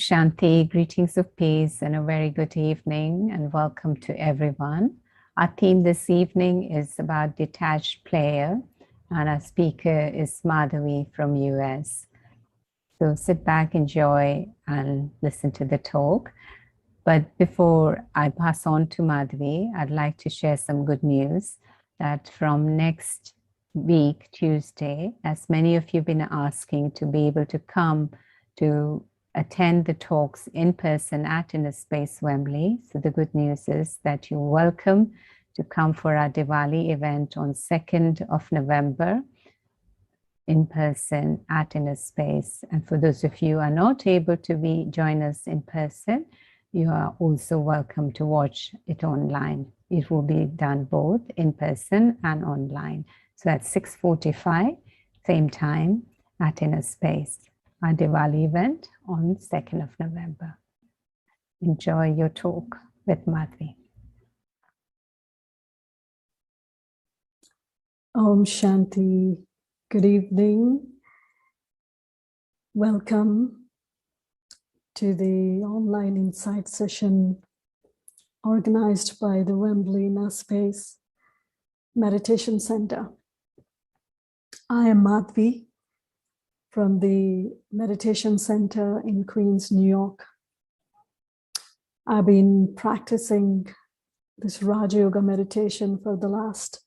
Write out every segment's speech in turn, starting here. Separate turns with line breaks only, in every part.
Shanti, greetings of peace and a very good evening and welcome to everyone. Our theme this evening is about detached player and our speaker is Madhavi from US. So sit back, enjoy and listen to the talk. But before I pass on to Madhavi, I'd like to share some good news that from next week, Tuesday, as many of you have been asking to be able to come to attend the talks in person at Inner Space Wembley. So the good news is that you're welcome to come for our Diwali event on 2nd of November in person at Inner Space. And for those of you who are not able to join us in person, you are also welcome to watch it online. It will be done both in person and online. So at 6:45, same time at Inner Space, our Diwali event on 2nd of November. Enjoy your talk with Madhavi.
Om Shanti. Good evening. Welcome to the online insight session organized by the Wembley Inner Space Meditation Center. I am Madhavi from the Meditation Center in Queens, New York. I've been practicing this Rajayoga meditation for the last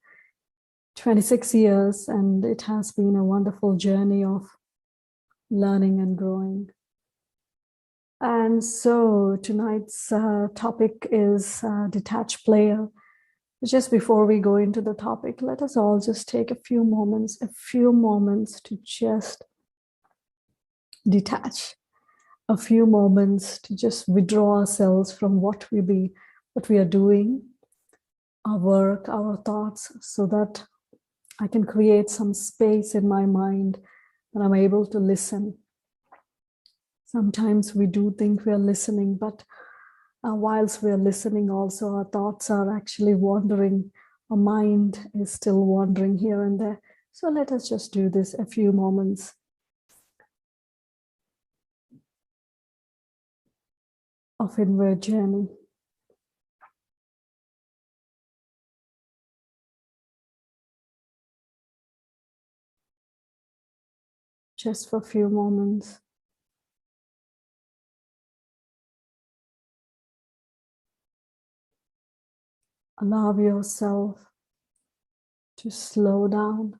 26 years, and it has been a wonderful journey of learning and growing. And so tonight's topic is detached player. Just before we go into the topic, let us all just take a few moments to just detach, a few moments to just withdraw ourselves from what we are doing, our work, our thoughts, so that I can create some space in my mind and I'm able to listen. Sometimes we do think we are listening, but whilst we are listening, also our thoughts are actually wandering. Our mind is still wandering here and there. So let us just do this a few moments of inward journey. Just for a few moments. Allow yourself to slow down.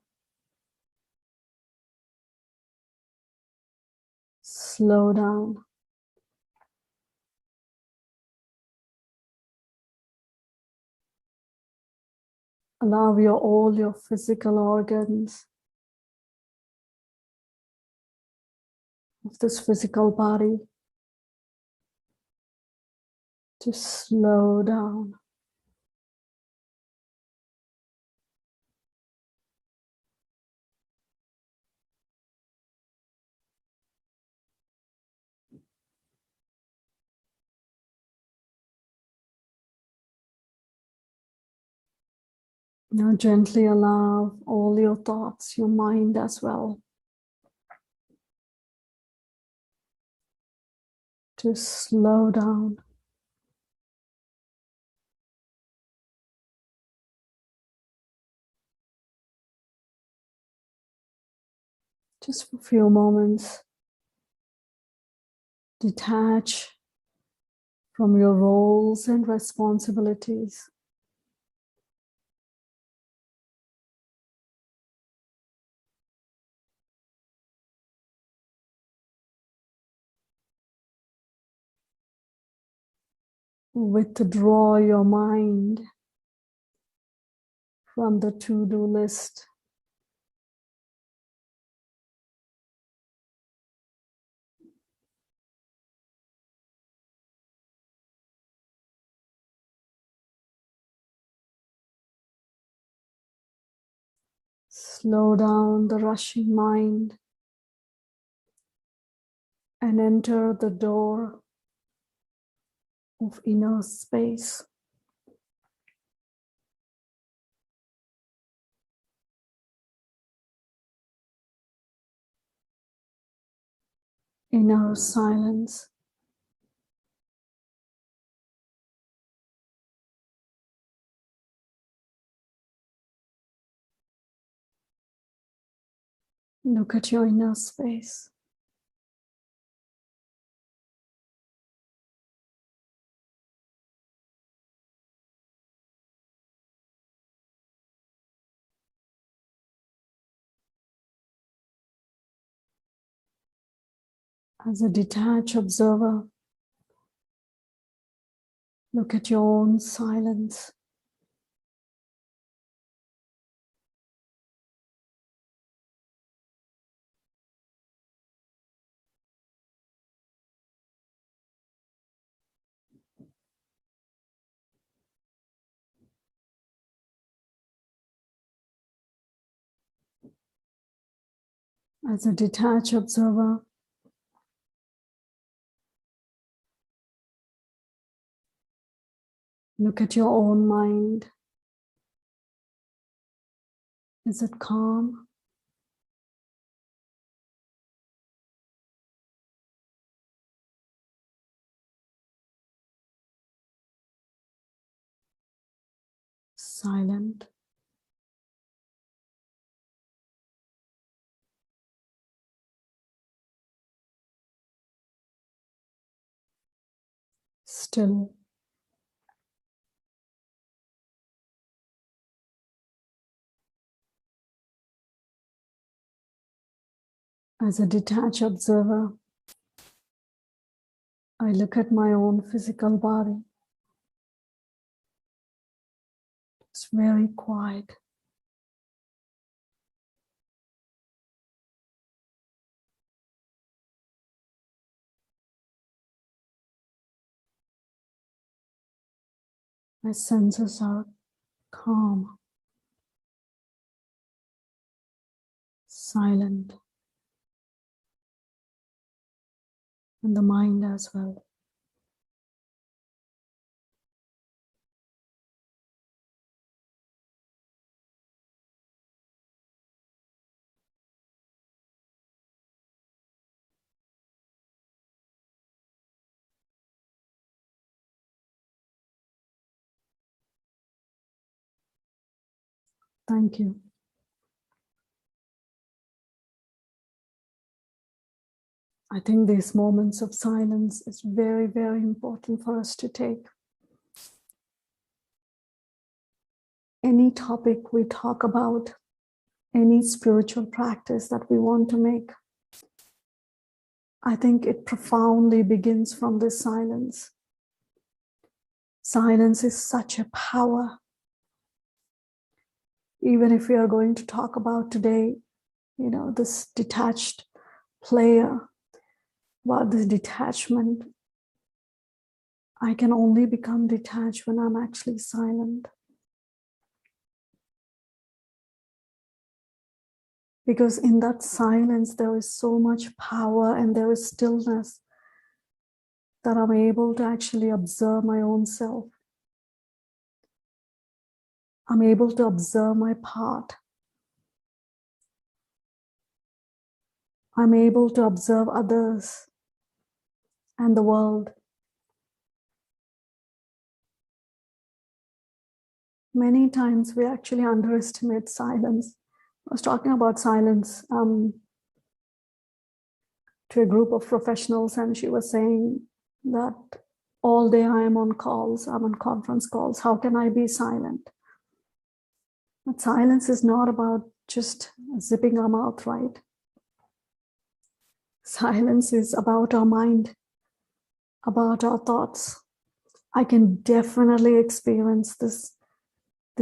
Slow down. Allow all your physical organs of this physical body to slow down. Now gently allow all your thoughts, your mind as well, to slow down. Just for a few moments, detach from your roles and responsibilities. Withdraw your mind from the to-do list. Slow down the rushing mind and enter the door of inner space. Inner silence. Look at your inner space. As a detached observer, look at your own silence. As a detached observer, look at your own mind. Is it calm? Silent? Still? As a detached observer, I look at my own physical body. It's very quiet. My senses are calm, silent, and the mind as well. Thank you. I think these moments of silence is very, very important for us to take. Any topic we talk about, any spiritual practice that we want to make, I think it profoundly begins from this silence. Silence is such a power. Even if we are going to talk about today, this detached player, about this detachment, I can only become detached when I'm actually silent. Because in that silence, there is so much power and there is stillness that I'm able to actually observe my own self. I'm able to observe my part. I'm able to observe others and the world. Many times we actually underestimate silence. I was talking about silence to a group of professionals, and she was saying that all day I am on calls, I'm on conference calls. How can I be silent? But silence is not about just zipping our mouth, right? Silence is about our mind, about our thoughts. I can definitely experience this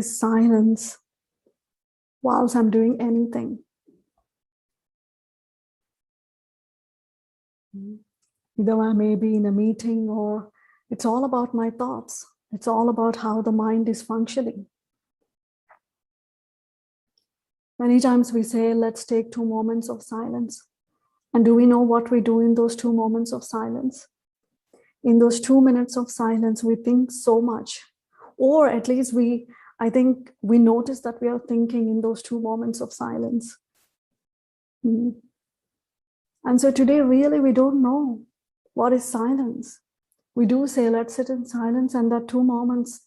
silence whilst I'm doing anything. Either I may be in a meeting, or it's all about my thoughts. It's all about how the mind is functioning. Many times we say, let's take 2 moments of silence. And do we know what we do in those 2 moments of silence? In those 2 minutes of silence, we think so much. Or at least I think we notice that we are thinking in those 2 moments of silence. And so today, really, we don't know what is silence. We do say, let's sit in silence, and that 2 moments,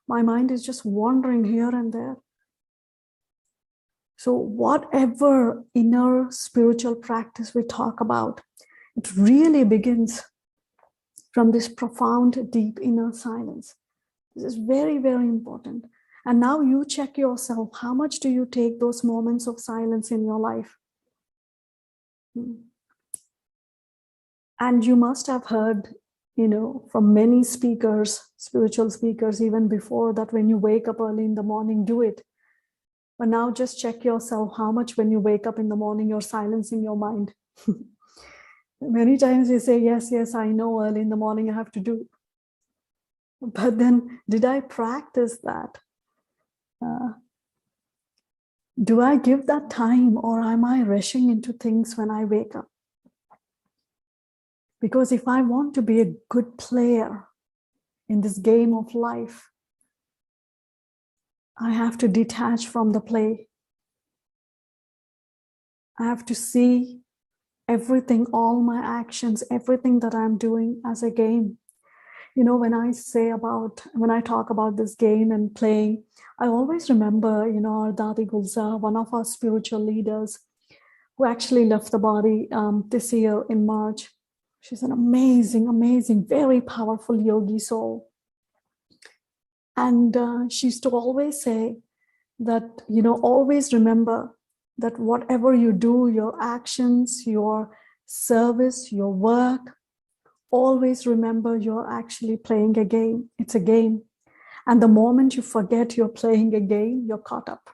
my mind is just wandering here and there. So whatever inner spiritual practice we talk about, it really begins from this profound, deep inner silence. This is very, very important. And now you check yourself, how much do you take those moments of silence in your life? And you must have heard, from many speakers, spiritual speakers, even before that, when you wake up early in the morning, do it. But now just check yourself, how much when you wake up in the morning, you're silencing your mind. Many times you say, yes, I know early in the morning I have to do. But then, did I practice that? Do I give that time, or am I rushing into things when I wake up? Because if I want to be a good player in this game of life, I have to detach from the play. I have to see everything, all my actions, everything that I'm doing as a game. When I talk about this game and playing, I always remember, our Dadi Gulzar, one of our spiritual leaders, who actually left the body this year in March. She's an amazing, amazing, very powerful yogi soul. And she used to always say that, always remember that whatever you do, your actions, your service, your work, always remember you're actually playing a game. It's a game. And the moment you forget you're playing a game, you're caught up.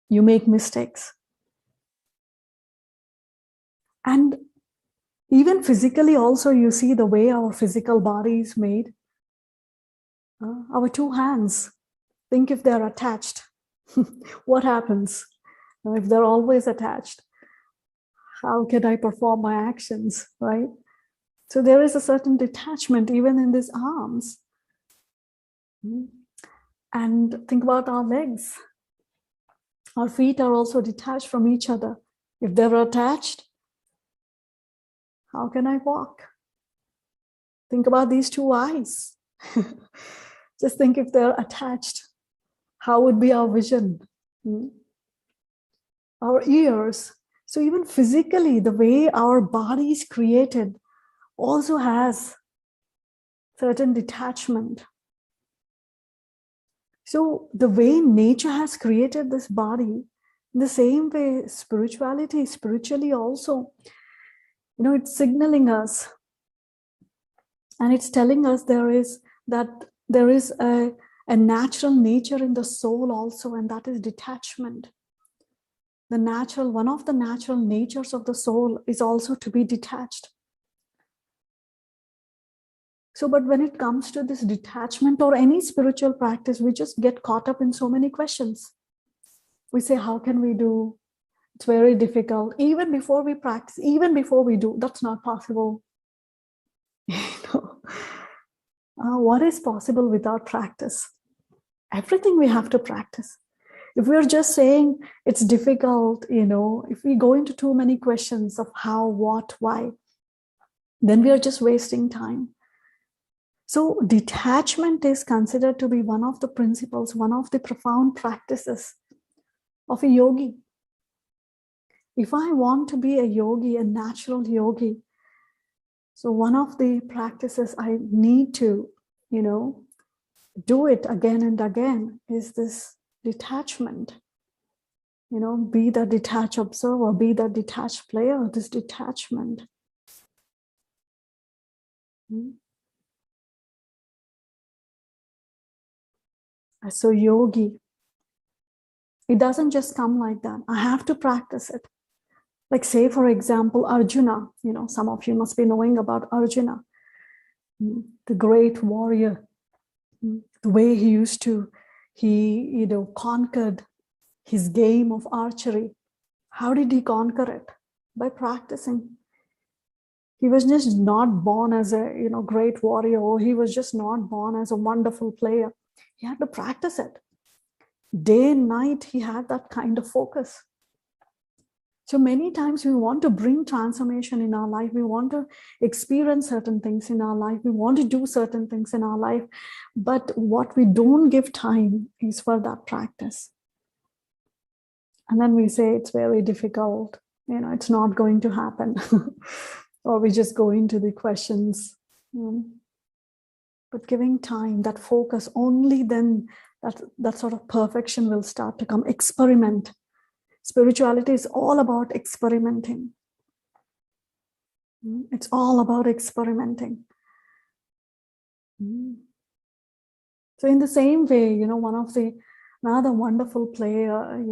You make mistakes. And even physically also, you see the way our physical body is made. Our two hands, think if they're attached. What happens? If they're always attached, how can I perform my actions, right? So there is a certain detachment even in these arms. And think about our legs. Our feet are also detached from each other. If they're attached, how can I walk? Think about these two eyes. Just think if they're attached, how would be our vision? Our ears. So even physically, the way our body is created also has certain detachment. So the way nature has created this body, in the same way, spiritually also, it's signaling us. And it's telling us there is a natural nature in the soul also, and that is detachment. One of the natural natures of the soul is also to be detached. So, but when it comes to this detachment or any spiritual practice, we just get caught up in so many questions. We say, how can we do? It's very difficult. Even before we practice, even before we do, that's not possible. What is possible without practice? Everything we have to practice. If we're just saying it's difficult, if we go into too many questions of how, what, why, then we are just wasting time. So detachment is considered to be one of the principles, one of the profound practices of a yogi. If I want to be a yogi, a natural yogi, so one of the practices I need to, do it again and again is this detachment. Be the detached observer, be the detached player, this detachment. So yogi, it doesn't just come like that. I have to practice it. Like say, for example, Arjuna, some of you must be knowing about Arjuna, the great warrior, the way he conquered his game of archery. How did he conquer it? By practicing. He was just not born as a great warrior, or he was just not born as a wonderful player. He had to practice it. Day and night, he had that kind of focus. So many times we want to bring transformation in our life. We want to experience certain things in our life. We want to do certain things in our life. But what we don't give time is for that practice. And then we say it's very difficult, it's not going to happen. Or we just go into the questions. But giving time, that focus, only then that sort of perfection will start to come. Experiment. Spirituality is all about experimenting. It's all about experimenting. So in the same way, another wonderful player,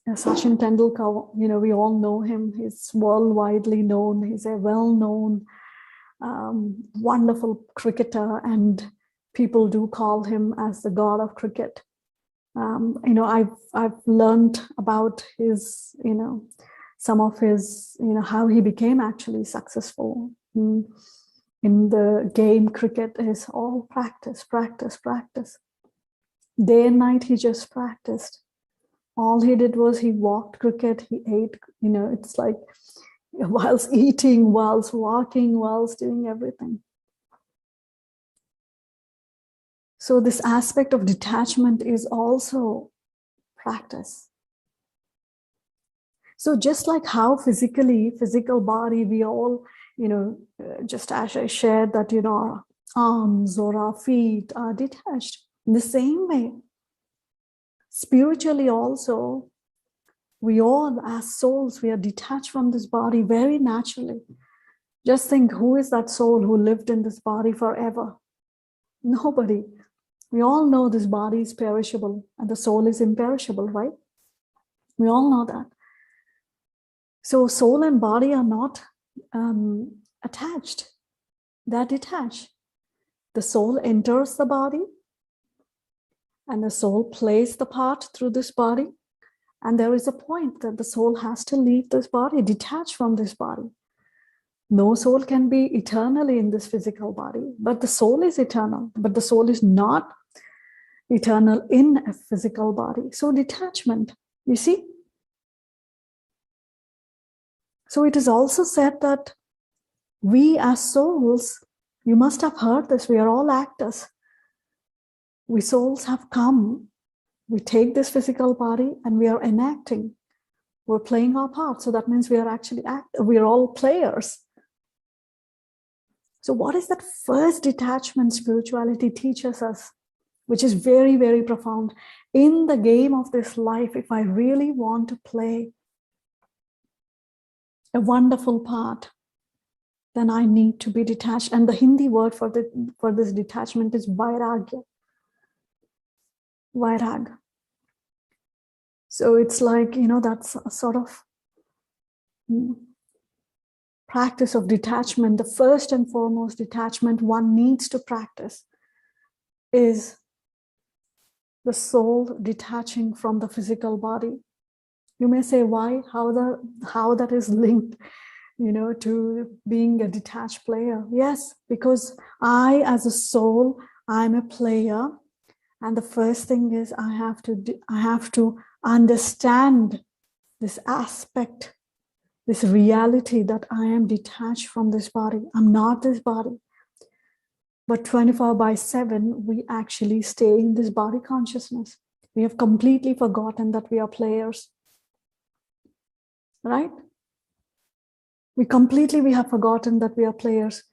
Sachin Tendulkar, we all know him. He's worldwide known. He's a well-known, wonderful cricketer, and people do call him as the god of cricket. I've learned about his, some of his, how he became actually successful in the game. Cricket is all practice, practice, practice. Day and night, he just practiced. All he did was he walked cricket, he ate, it's like whilst eating, whilst walking, whilst doing everything. So this aspect of detachment is also practice. So just like how physical body, we all, just as I shared that, our arms or our feet are detached. In the same way, spiritually also, we all, as souls, we are detached from this body very naturally. Just think, who is that soul who lived in this body forever? Nobody. We all know this body is perishable and the soul is imperishable, right? We all know that. So soul and body are not attached. They're detached. The soul enters the body and the soul plays the part through this body. And there is a point that the soul has to leave this body, detach from this body. No soul can be eternally in this physical body, but the soul is eternal. But the soul is not eternal in a physical body. So detachment, you see? So it is also said that we as souls, you must have heard this, we are all actors. We souls have come. We take this physical body and we are enacting. We're playing our part. So that means we are actually we're all players. So what is that first detachment spirituality teaches us, which is very, very profound? In the game of this life, if I really want to play a wonderful part, then I need to be detached. And the Hindi word for this detachment is vairagya. Vairag. So it's like, that's a sort of practice of detachment. The first and foremost detachment one needs to practice is the soul detaching from the physical body. You may say, why? How that is linked, to being a detached player? Yes, because I, as a soul, I'm a player, and the first thing is I have to understand this aspect, this reality that I am detached from this body. I'm not this body. But 24/7, we actually stay in this body consciousness. We have completely forgotten that we are players. Right? We have forgotten that we are players.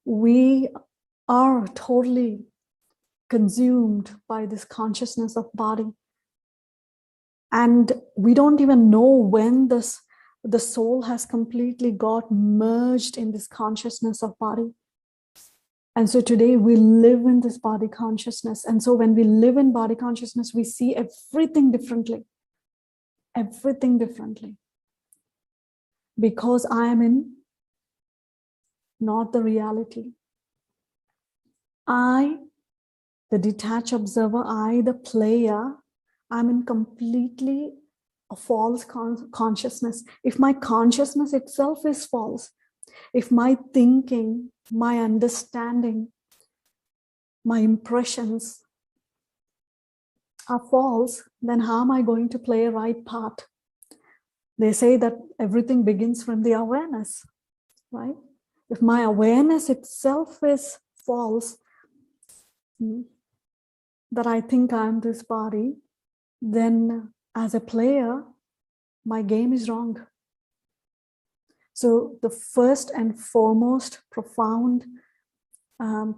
We are totally consumed by this consciousness of body. And we don't even know when the soul has completely got merged in this consciousness of body. And so today we live in this body consciousness. And so when we live in body consciousness, we see everything differently. Everything differently. Because I am in not the reality. I, the detached observer, I, the player, I'm in completely a false consciousness. If my consciousness itself is false, if my thinking, my understanding, my impressions are false, then how am I going to play a right part? They say that everything begins from the awareness, right? If my awareness itself is false, that I think I'm this body, then as a player, my game is wrong. So the first and foremost profound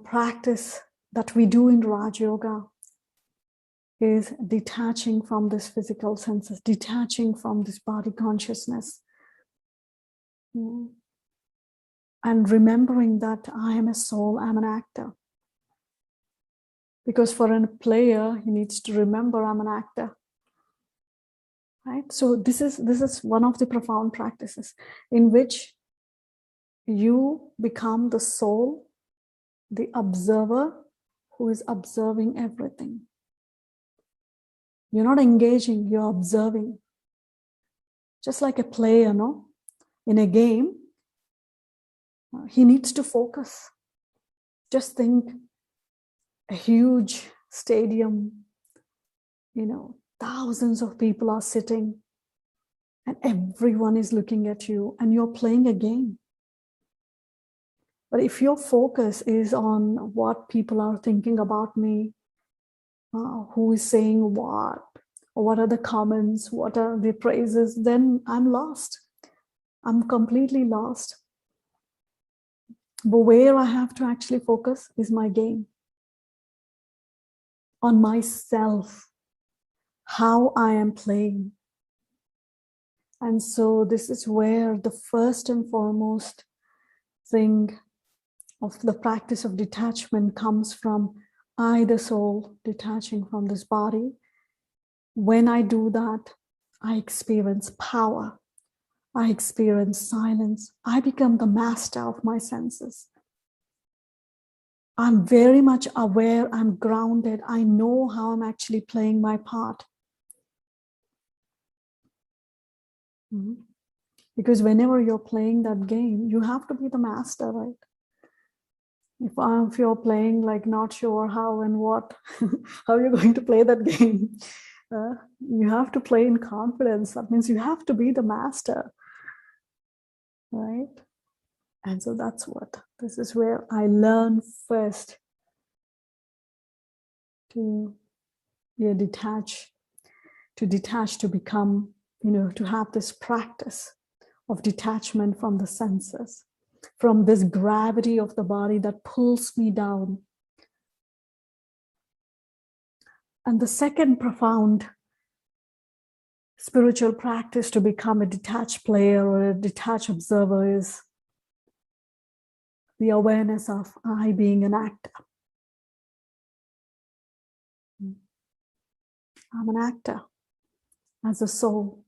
practice that we do in Rajayoga is detaching from this physical senses, detaching from this body consciousness, and remembering that I am a soul, I'm an actor. Because for a player, he needs to remember I'm an actor. Right? So this is one of the profound practices in which you become the soul, the observer who is observing everything. You're not engaging, you're observing. Just like a player, no? In a game, he needs to focus. Just think a huge stadium, thousands of people are sitting and everyone is looking at you and you're playing a game. But if your focus is on what people are thinking about me, who is saying what, or what are the comments, what are the praises, then I'm lost. I'm completely lost. But where I have to actually focus is my game, on myself, how I am playing. And so this is where the first and foremost thing of the practice of detachment comes from. I, the soul, detaching from this body. When I do that, I experience power. I experience silence. I become the master of my senses. I'm very much aware. I'm grounded. I know how I'm actually playing my part. Because whenever you're playing that game, you have to be the master, right? If you're playing like not sure how and what, how you're going to play that game, you have to play in confidence. That means you have to be the master, right? And so this is where I learn first to detach, to become, to have this practice of detachment from the senses, from this gravity of the body that pulls me down. And the second profound spiritual practice to become a detached player or a detached observer is the awareness of I being an actor. I'm an actor as a soul.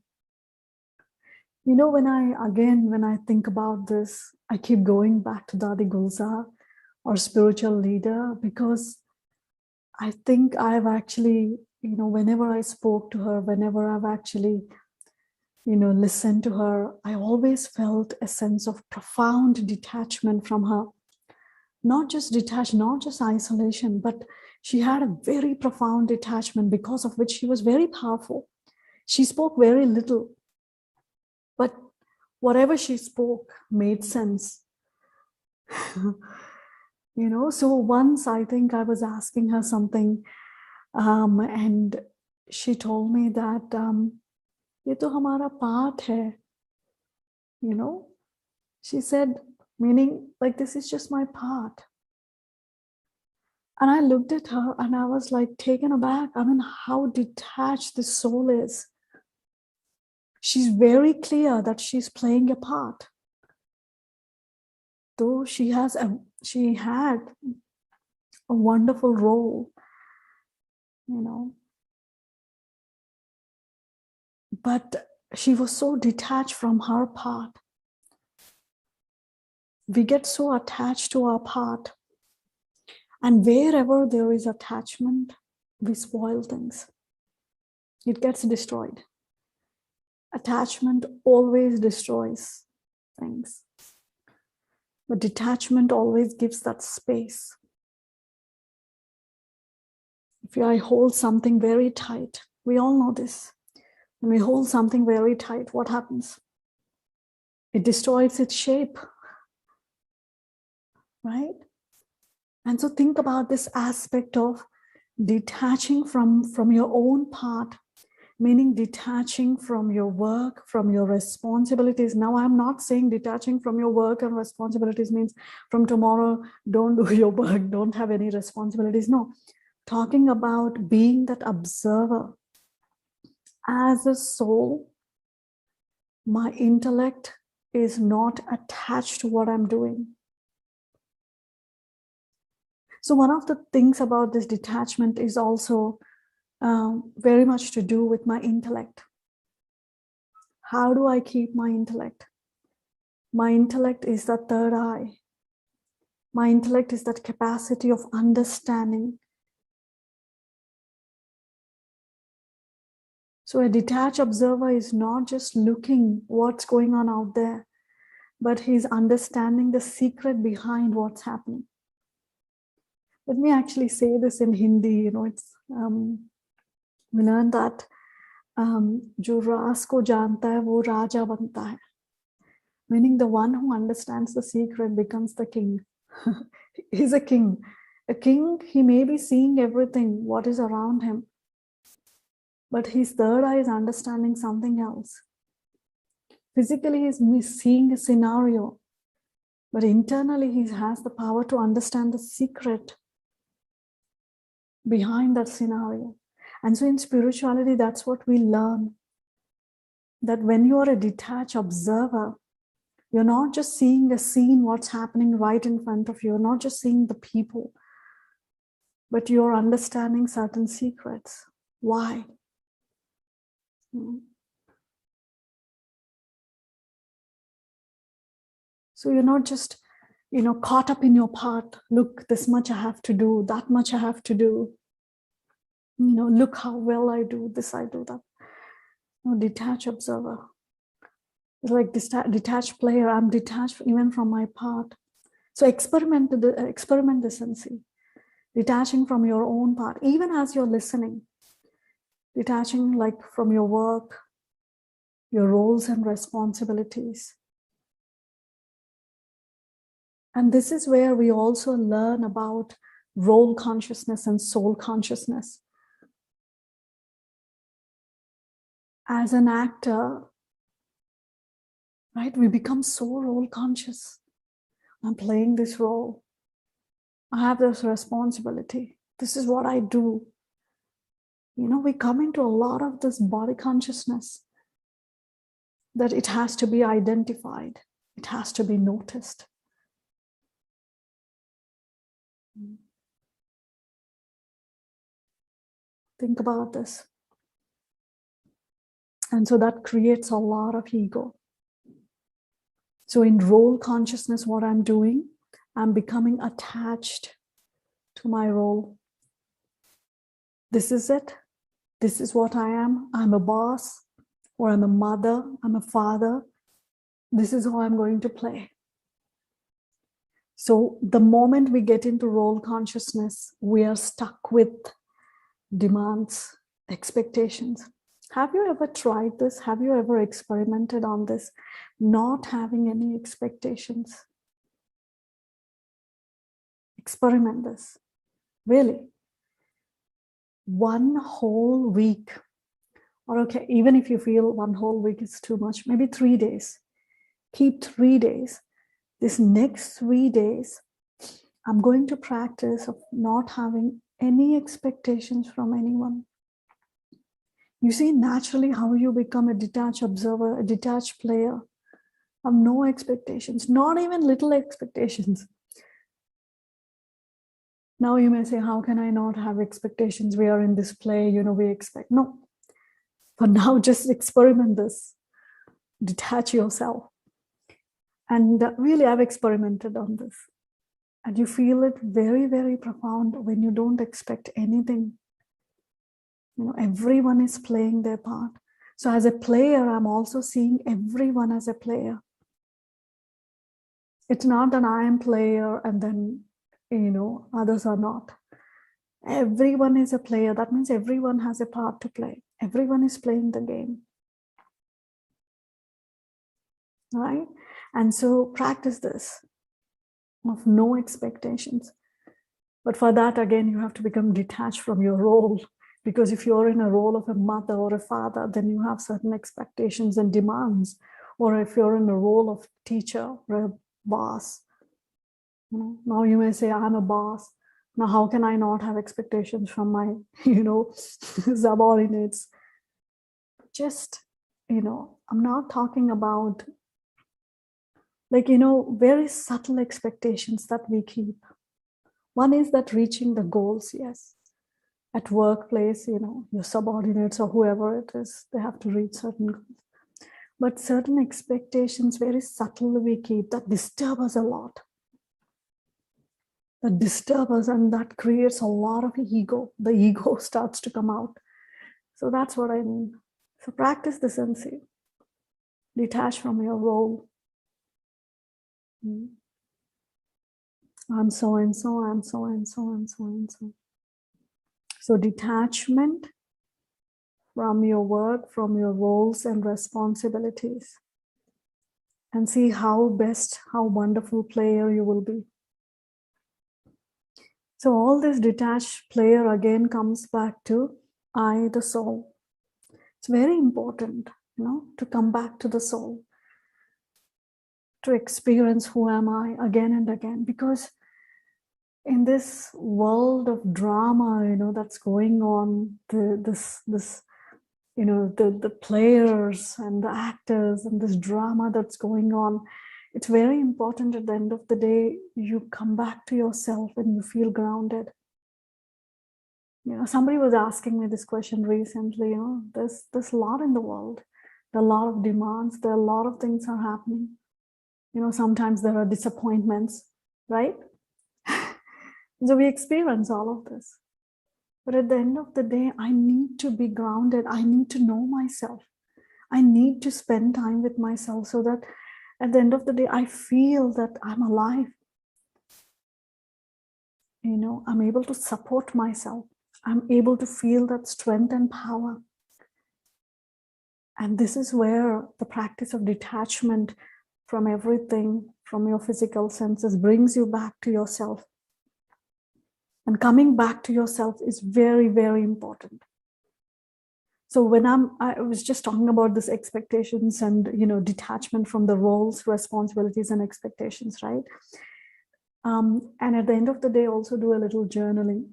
When I think about this, I keep going back to Dadi Gulzar, our spiritual leader, because I think I've actually, whenever I spoke to her, whenever I've actually, listened to her, I always felt a sense of profound detachment from her. Not just detached, not just isolation, but she had a very profound detachment because of which she was very powerful. She spoke very little, but whatever she spoke made sense. So once I think I was asking her something, and she told me that ये तो हमारा part है. She said, meaning like this is just my part. And I looked at her and I was like taken aback. I mean, how detached this soul is. She's very clear that she's playing a part. Though she had a wonderful role, but she was so detached from her part. We get so attached to our part. And wherever there is attachment, we spoil things. It gets destroyed. Attachment always destroys things. But detachment always gives that space. If I hold something very tight, we all know this. When we hold something very tight, what happens? It destroys its shape, right? And so think about this aspect of detaching from your own part meaning detaching from your work, from your responsibilities. Now, I'm not saying detaching from your work and responsibilities means from tomorrow, don't do your work, don't have any responsibilities. No, talking about being that observer. As a soul, my intellect is not attached to what I'm doing. So one of the things about this detachment is also very much to do with my intellect. How do I keep my intellect? My intellect is the third eye. My intellect is that capacity of understanding. So a detached observer is not just looking what's going on out there, but he's understanding the secret behind what's happening. Let me actually say this in Hindi. It's we learned that जो राज को जानता है वो राजा बनता है, meaning the one who understands the secret becomes the king. He's a king. A king, he may be seeing everything, what is around him, but his third eye is understanding something else. Physically, he's seeing a scenario, but internally, he has the power to understand the secret behind that scenario. And so in spirituality, that's what we learn. That when you are a detached observer, you're not just seeing a scene, what's happening right in front of you. You're not just seeing the people, but you're understanding certain secrets. Why? So you're not just, caught up in your part. Look, this much I have to do, that much I have to do. Look how well I do this, I do that. No, detached observer. It's like detached player. I'm detached even from my part. So experiment this and see. Detaching from your own part, even as you're listening. Detaching like from your work, your roles and responsibilities. And this is where we also learn about role consciousness and soul consciousness. As an actor, right, we become so role conscious. I'm playing this role. I have this responsibility. This is what I do. We come into a lot of this body consciousness that it has to be identified. It has to be noticed. Think about this. And so that creates a lot of ego. So in role consciousness, what I'm doing, I'm becoming attached to my role. This is it. This is what I am. I'm a boss, or I'm a mother, I'm a father. This is how I'm going to play. So the moment we get into role consciousness, we are stuck with demands, expectations. Have you ever tried this? Have you ever experimented on this? Not having any expectations. Experiment this. Really. One whole week, or okay, even if you feel one whole week is too much, maybe 3 days. Keep 3 days. This next 3 days, I'm going to practice of not having any expectations from anyone. You see naturally how you become a detached observer, a detached player. Have no expectations, not even little expectations. Now you may say, how can I not have expectations? We are in this play, we expect. No. For now, just experiment this. Detach yourself. And really, I've experimented on this. And you feel it very, very profound when you don't expect anything. Everyone is playing their part. So as a player, I'm also seeing everyone as a player. It's not that I am player and then, others are not. Everyone is a player. That means everyone has a part to play. Everyone is playing the game. Right? And so practice this of no expectations. But for that, again, you have to become detached from your role. Because if you're in a role of a mother or a father, then you have certain expectations and demands. Or if you're in a role of teacher or a boss, now you may say, I'm a boss. Now, how can I not have expectations from my, subordinates? Just, I'm not talking about very subtle expectations that we keep. One is that reaching the goals, yes. At workplace, your subordinates or whoever it is, they have to reach certain goals. But certain expectations, very subtly we keep, that disturb us a lot. That disturb us, and that creates a lot of ego. The ego starts to come out. So that's what I mean. So practice the sensei. Detach from your role. I'm so and so, I'm so and so, and so and so. So detachment from your work, from your roles and responsibilities. And see how wonderful player you will be. So all this detached player again comes back to I, the soul. It's very important, to come back to the soul, to experience who am I again and again. Because in this world of drama, that's going on, the players and the actors and this drama that's going on, it's very important at the end of the day, you come back to yourself and you feel grounded. Somebody was asking me this question recently, there's a lot in the world. There are a lot of demands. There are a lot of things are happening. Sometimes there are disappointments, right? So we experience all of this. But at the end of the day, I need to be grounded. I need to know myself. I need to spend time with myself so that at the end of the day, I feel that I'm alive. I'm able to support myself. I'm able to feel that strength and power. And this is where the practice of detachment from everything, from your physical senses, brings you back to yourself. And coming back to yourself is very, very important. So when I was just talking about this expectations and, detachment from the roles, responsibilities, and expectations, right? And at the end of the day, also do a little journaling.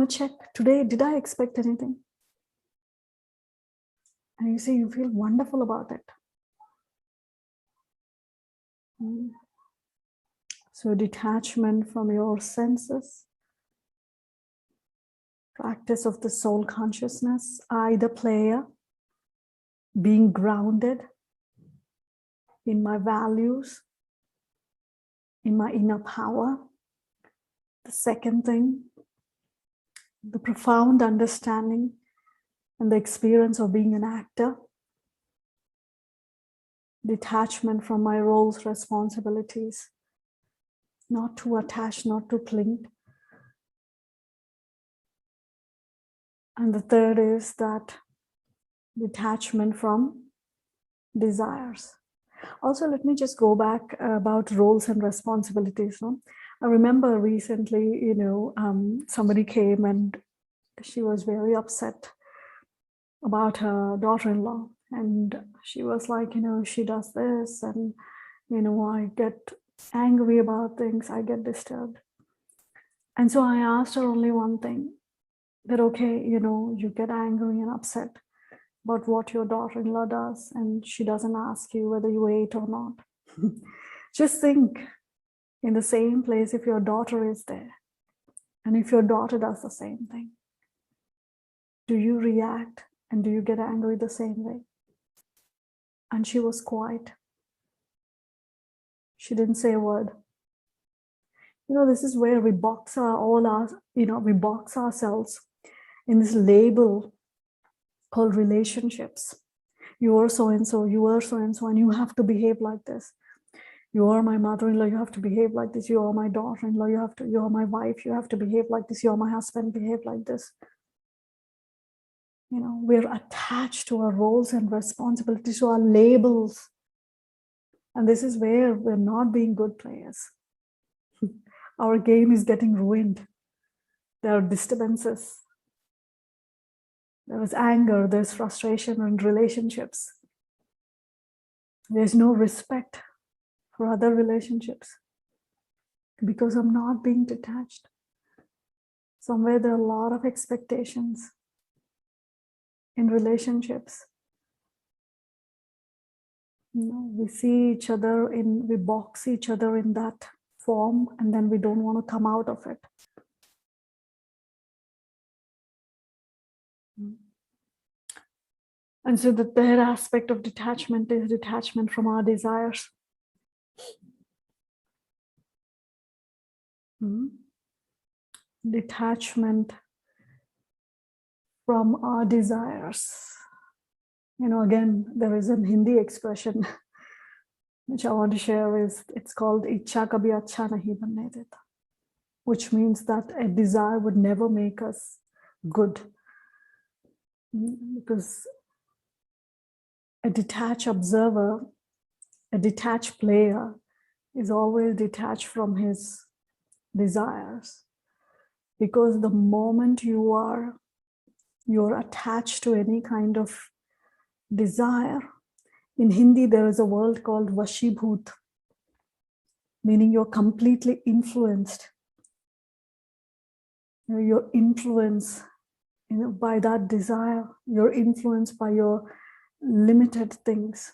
Check today, did I expect anything? And you see, you feel wonderful about it. So detachment from your senses, practice of the soul consciousness, I, the player, being grounded in my values, in my inner power. The second thing, the profound understanding and the experience of being an actor. Detachment from my roles, responsibilities, not to attach, not to cling. And the third is that detachment from desires. Also, let me just go back about roles and responsibilities. I remember recently, somebody came and she was very upset about her daughter-in-law. And she was like, she does this and, I get angry about things, I get disturbed. And so I asked her only one thing, that, okay, you get angry and upset about what your daughter-in-law does, and she doesn't ask you whether you ate or not. Just think, in the same place, if your daughter is there, and if your daughter does the same thing, do you react and do you get angry the same way? And she was quiet. She didn't say a word. This is where we box we box ourselves in this label called relationships. You are so and so, you are so and so, and you have to behave like this. You are my mother-in-law, you have to behave like this. You are my daughter-in-law, you are my wife, you have to behave like this. You are my husband, behave like this. We're attached to our roles and responsibilities, to our labels. And this is where we're not being good players. Our game is getting ruined. There are disturbances. There is anger, there's frustration in relationships. There's no respect for other relationships because I'm not being detached. Somewhere there are a lot of expectations in relationships. We see each other we box each other in that form, and then we don't want to come out of it. And so the third aspect of detachment is detachment from our desires. Detachment from our desires. Again, there is a Hindi expression which I want to share. It's called "Ichha kabhi acha nahi banne deta," which means that a desire would never make us good, because a detached observer, a detached player, is always detached from his desires. Because the moment you're attached to any kind of desire, in Hindi there is a word called vashibhut, meaning you're completely influenced. You're influenced by that desire. You're influenced by your limited things.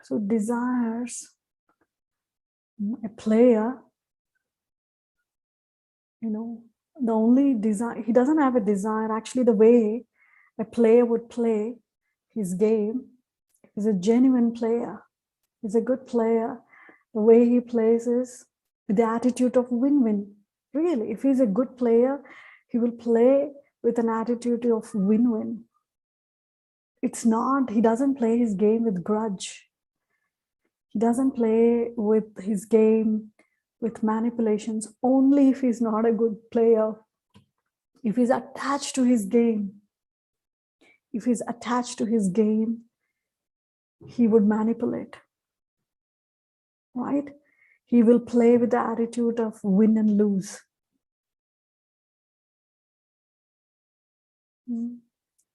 So desires, a player, the only desire, he doesn't have a desire. Actually, the way a player would play his game is a genuine player. He's a good player. The way he plays is with the attitude of win-win. Really, if he's a good player, he will play with an attitude of win-win. He doesn't play his game with grudge. He doesn't play with his game with manipulations, only if he's not a good player. If he's attached to his game, he would manipulate, right? He will play with the attitude of win and lose.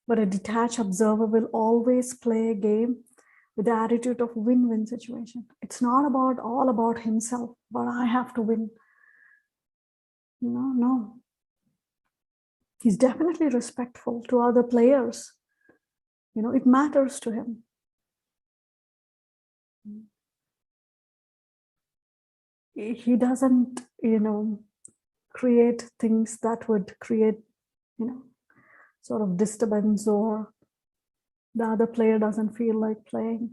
But a detached observer will always play a game with the attitude of win-win situation. It's not all about himself, but I have to win. No. He's definitely respectful to other players. It matters to him. He doesn't, create things that would create, sort of disturbance, or the other player doesn't feel like playing.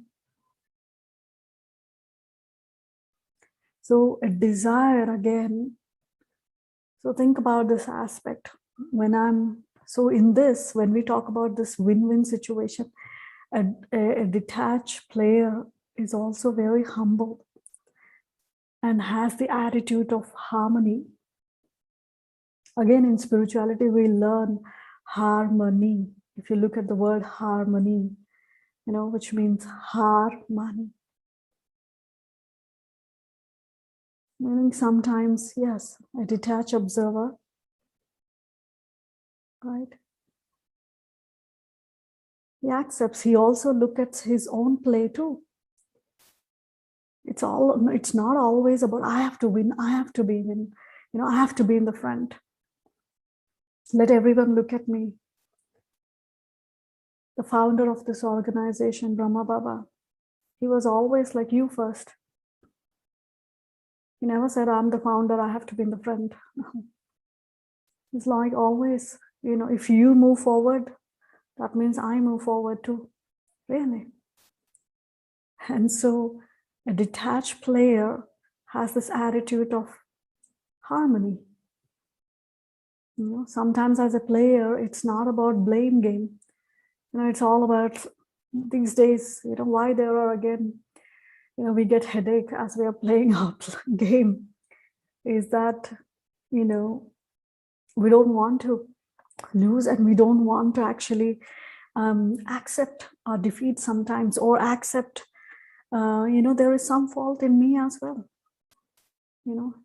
So a desire, again, so think about this aspect. When we talk about this win-win situation, a detached player is also very humble and has the attitude of harmony. Again, in spirituality, we learn harmony. If you look at the word harmony, which means harmony. Meaning sometimes, yes, a detached observer, right? He accepts. He also looks at his own play too. It's not always about I have to win, I have to be in, I have to be in the front. Let everyone look at me. The founder of this organization, Brahma Baba, he was always like, you first. He never said, I'm the founder, I have to be in the front. No. It's like always, if you move forward, that means I move forward too. Really. And so a detached player has this attitude of harmony. Sometimes as a player, it's not about blame game. It's all about these days, why there are again, we get headache as we are playing our game, is that, we don't want to lose, and we don't want to actually accept our defeat sometimes, or accept, there is some fault in me as well.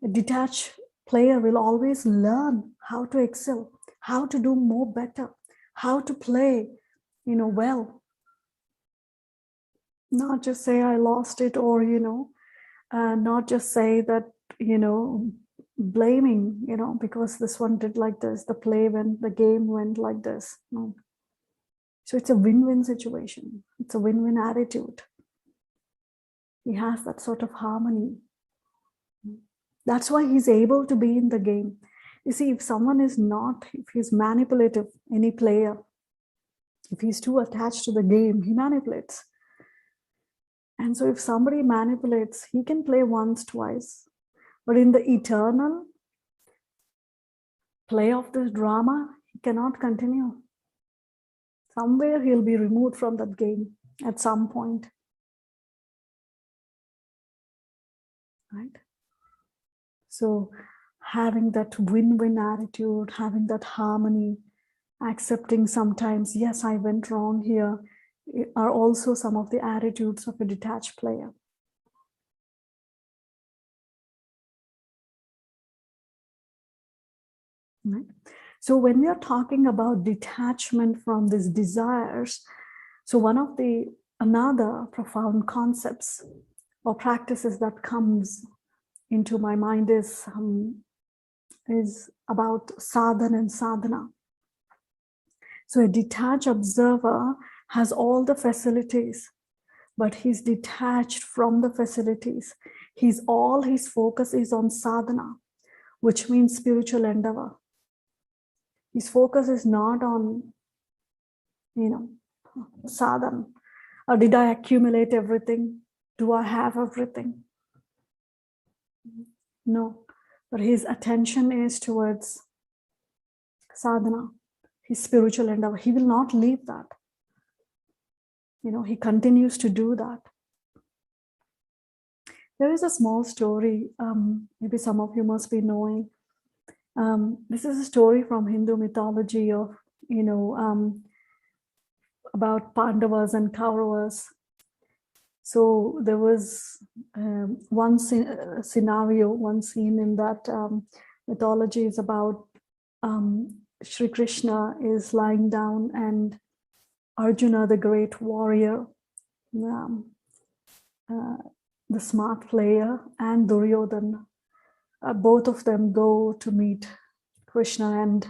A detached player will always learn how to excel, how to do more better, how to play, well. Not just say I lost it, or, not just say that, blaming, because this one did like this, the game went like this. No. So it's a win-win situation. It's a win-win attitude. He has that sort of harmony. That's why he's able to be in the game. You see, if someone is not, if he's manipulative, any player, if he's too attached to the game, he manipulates. And so if somebody manipulates, he can play once, twice. But in the eternal play of this drama, he cannot continue. Somewhere he'll be removed from that game at some point. Right? So having that win-win attitude, having that harmony, accepting sometimes, yes, I went wrong here, are also some of the attitudes of a detached player. Right? So when we are talking about detachment from these desires, so one of the another profound concepts or practices that comes into my mind is about sadhana and sadhana. So a detached observer has all the facilities, but he's detached from the facilities. All his focus is on sadhana, which means spiritual endeavor. His focus is not on, sadhana. Or did I accumulate everything? Do I have everything? No, but his attention is towards sadhana, his spiritual endeavor. He will not leave that. He continues to do that. There is a small story, maybe some of you must be knowing. This is a story from Hindu mythology of, about Pandavas and Kauravas. So there was one scenario, one scene in that mythology is about Sri Krishna is lying down and Arjuna, the great warrior, the smart player, and Duryodhana, both of them go to meet Krishna,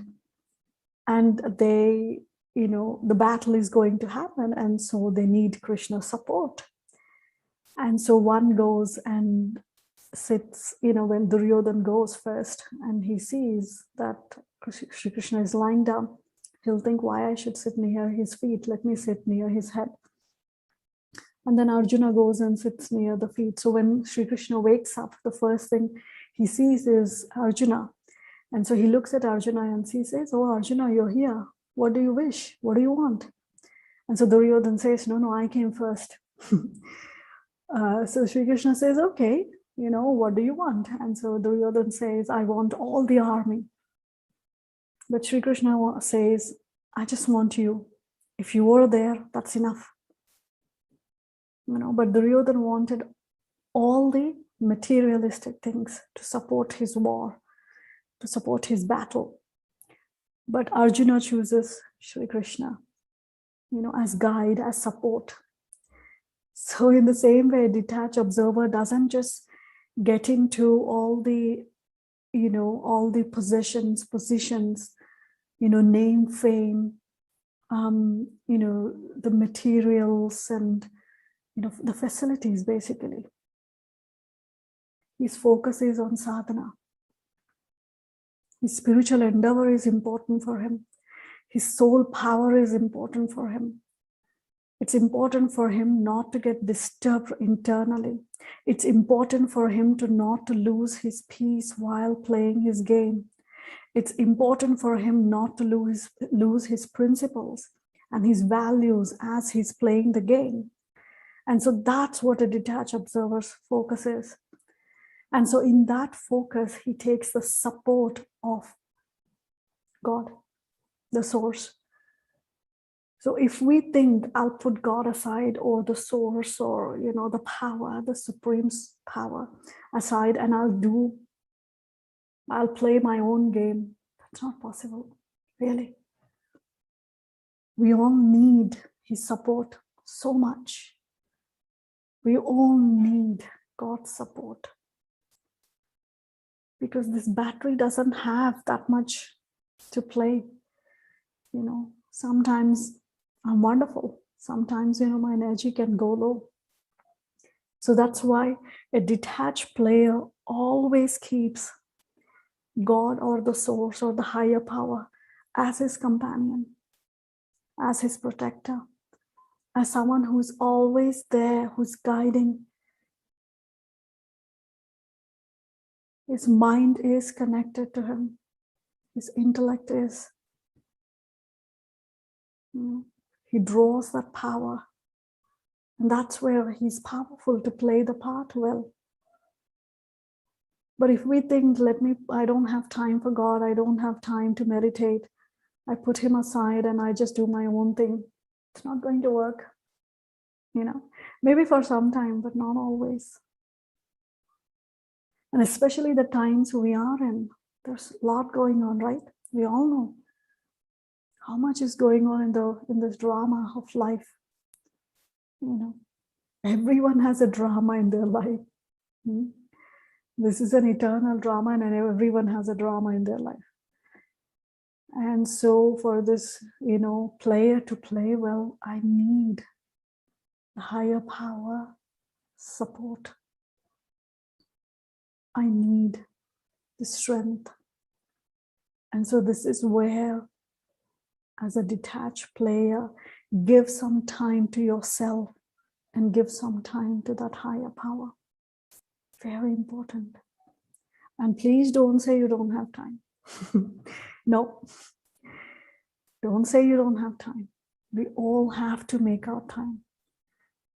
and they, the battle is going to happen, and so they need Krishna's support. And so one goes and sits, when Duryodhana goes first and he sees that Sri Krishna is lying down, he'll think, why I should sit near his feet? Let me sit near his head. And then Arjuna goes and sits near the feet. So when Sri Krishna wakes up, the first thing he sees is Arjuna. And so he looks at Arjuna and he says, oh, Arjuna, you're here. What do you wish? What do you want? And so Duryodhana says, no, I came first. So Sri Krishna says, okay, what do you want? And so Duryodhana says, I want all the army. But Sri Krishna says, I just want you. If you were there, that's enough. But Duryodhana wanted all the materialistic things to support his war, to support his battle. But Arjuna chooses Sri Krishna, as guide, as support. So in the same way, a detached observer doesn't just get into all the, all the positions, name, fame, the materials and, the facilities, basically. His focus is on sadhana. His spiritual endeavor is important for him. His soul power is important for him. It's important for him not to get disturbed internally. It's important for him not to lose his peace while playing his game. It's important for him not to lose his principles and his values as he's playing the game. And so that's what a detached observer's focus is. And so in that focus, he takes the support of God, the source. So if we think I'll put God aside, or the source, or, the power, the supreme power aside, and I'll do I'll play my own game. That's not possible, really. We all need his support so much. We all need God's support, because this battery doesn't have that much to play. Sometimes I'm wonderful. Sometimes, my energy can go low. So that's why a detached player always keeps God or the source or the higher power as his companion, as his protector, as someone who's always there, who's guiding. His mind is connected to him. His intellect is. He draws that power. And that's where he's powerful, to play the part well. But if we think, I don't have time for God, I don't have time to meditate, I put him aside and I just do my own thing, it's not going to work. Maybe for some time, but not always. And especially the times we are in, there's a lot going on, right? We all know how much is going on in this drama of life. Everyone has a drama in their life. This is an eternal drama, and everyone has a drama in their life. And so for this, player to play well, I need the higher power support. I need the strength. And so this is where, as a detached player, give some time to yourself and give some time to that higher power. Very important. And please don't say you don't have time. No. Don't say you don't have time. We all have to make our time.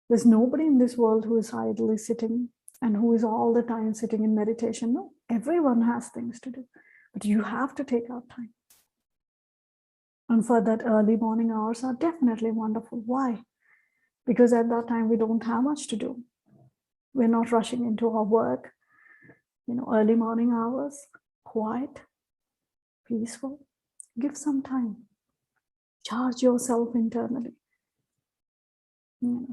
There's nobody in this world who is idly sitting and who is all the time sitting in meditation. No, everyone has things to do, but you have to take out time. And for that, early morning hours are definitely wonderful. Why? Because at that time, we don't have much to do. We're not rushing into our work. Early morning hours, quiet, peaceful. Give some time. Charge yourself internally,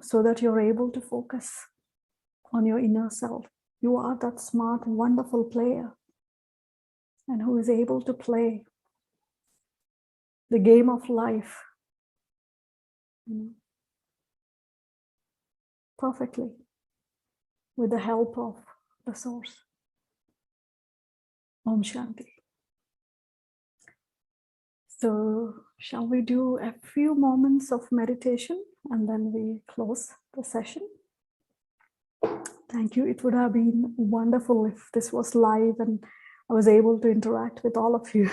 so that you're able to focus on your inner self. You are that smart, wonderful player, and who is able to play the game of life perfectly with the help of the source. Om Shanti. So shall we do a few moments of meditation and then we close the session? Thank you. It would have been wonderful if this was live and I was able to interact with all of you.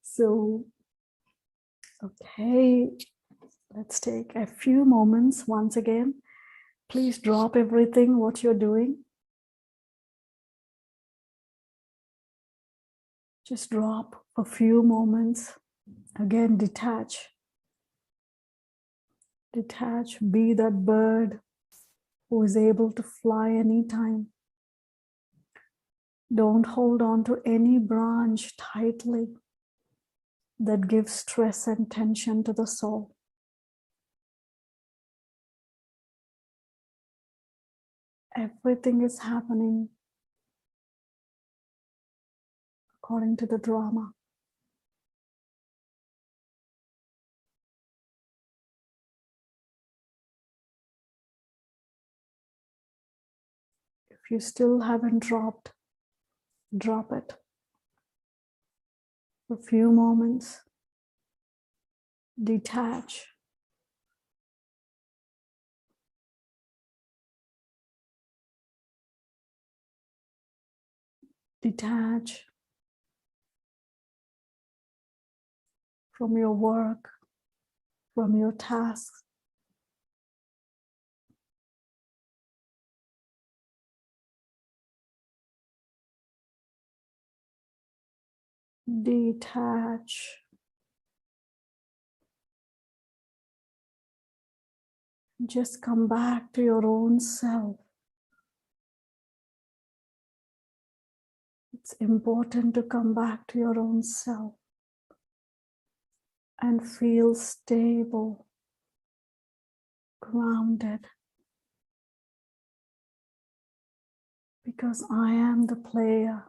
So, okay, let's take a few moments once again. Please drop everything, what you're doing. Just drop a few moments. Again, detach. Detach, be that bird who is able to fly anytime. Don't hold on to any branch tightly that gives stress and tension to the soul. Everything is happening according to the drama. If you still haven't dropped, drop it. For a few moments, detach. Detach from your work, from your tasks. Detach. Just come back to your own self. It's important to come back to your own self and feel stable, grounded, because I am the player.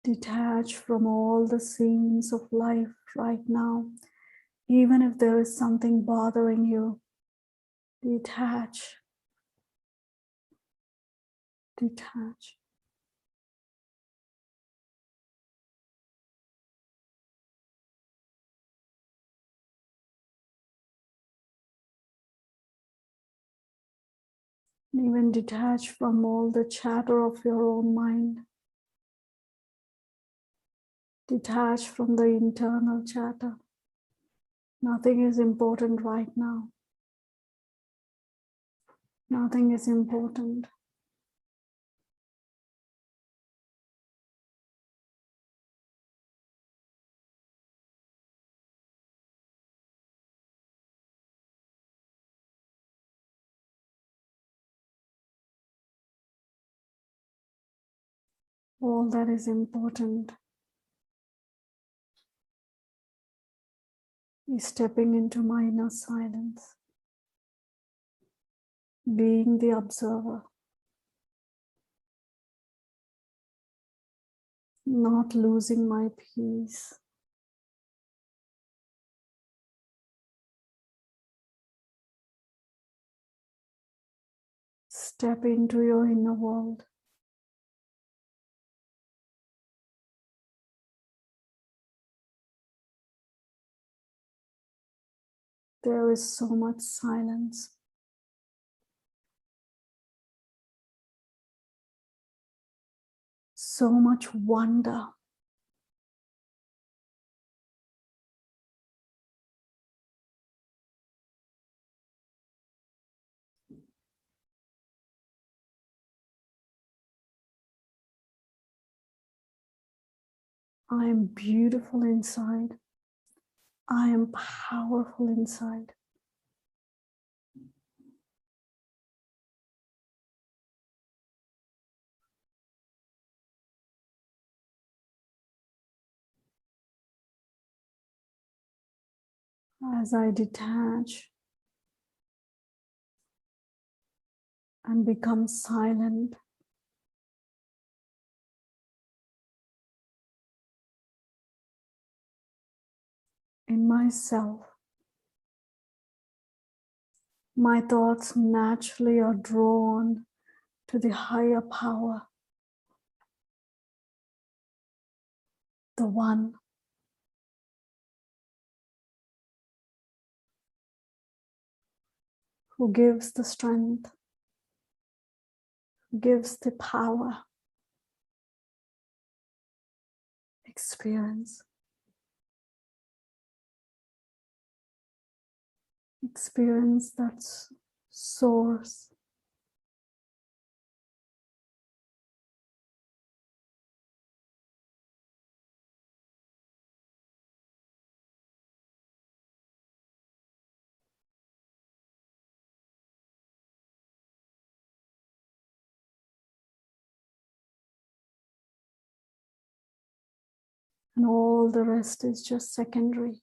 Detach from all the scenes of life right now, even if there is something bothering you. Detach, detach. Even detach from all the chatter of your own mind. Detach from the internal chatter. Nothing is important right now. Nothing is important. All that is important is stepping into my inner silence, being the observer, not losing my peace. Step into your inner world. There is so much silence. So much wonder. I am beautiful inside. I am powerful inside. As I detach and become silent, in myself, my thoughts naturally are drawn to the higher power, the one who gives the strength, who gives the power, experience that source. And all the rest is just secondary.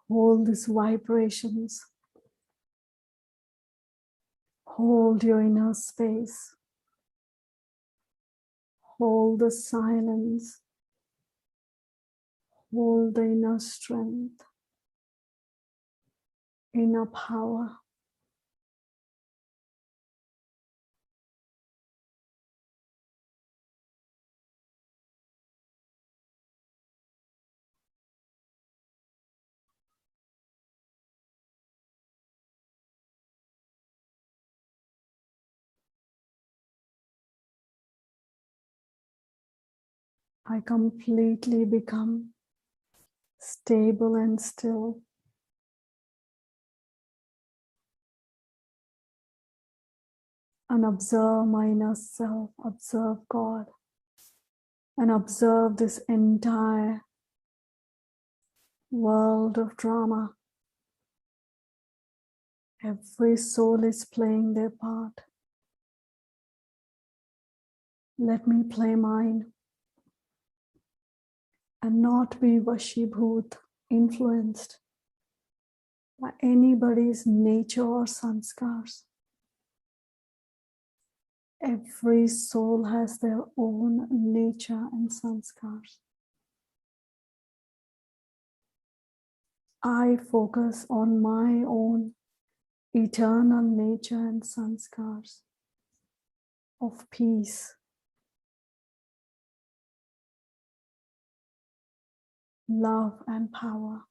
Hold these vibrations. Hold your inner space. Hold the silence. hold the inner strength, inner power. I completely become stable and still. And observe my inner self, observe God, and observe this entire world of drama. Every soul is playing their part. Let me play mine and not be vashibhut, influenced by anybody's nature or sanskars. Every soul has their own nature and sanskars. I focus on my own eternal nature and sanskars of peace, love, and power.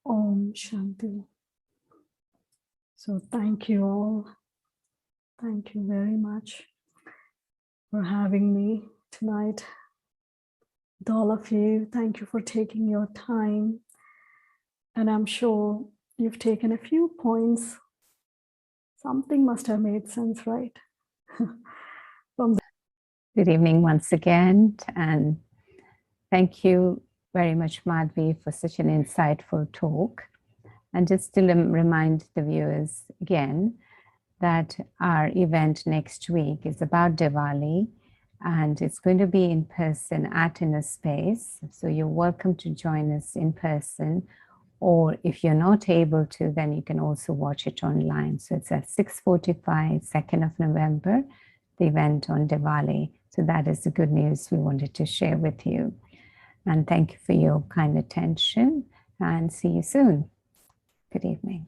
Om Shanti. So thank you all. Thank you very much for having me tonight. With all of you, thank you for taking your time. And I'm sure you've taken a few points. Something must have made sense, right?
Good evening once again, and thank you very much, Madhavi, for such an insightful talk. And just to remind the viewers again that our event next week is about Diwali, and it's going to be in person at Inner Space. So you're welcome to join us in person, or if you're not able to, then you can also watch it online. So it's at 6:45, 2nd of November, the event on Diwali. So that is the good news we wanted to share with you. And thank you for your kind attention, and see you soon. Good evening.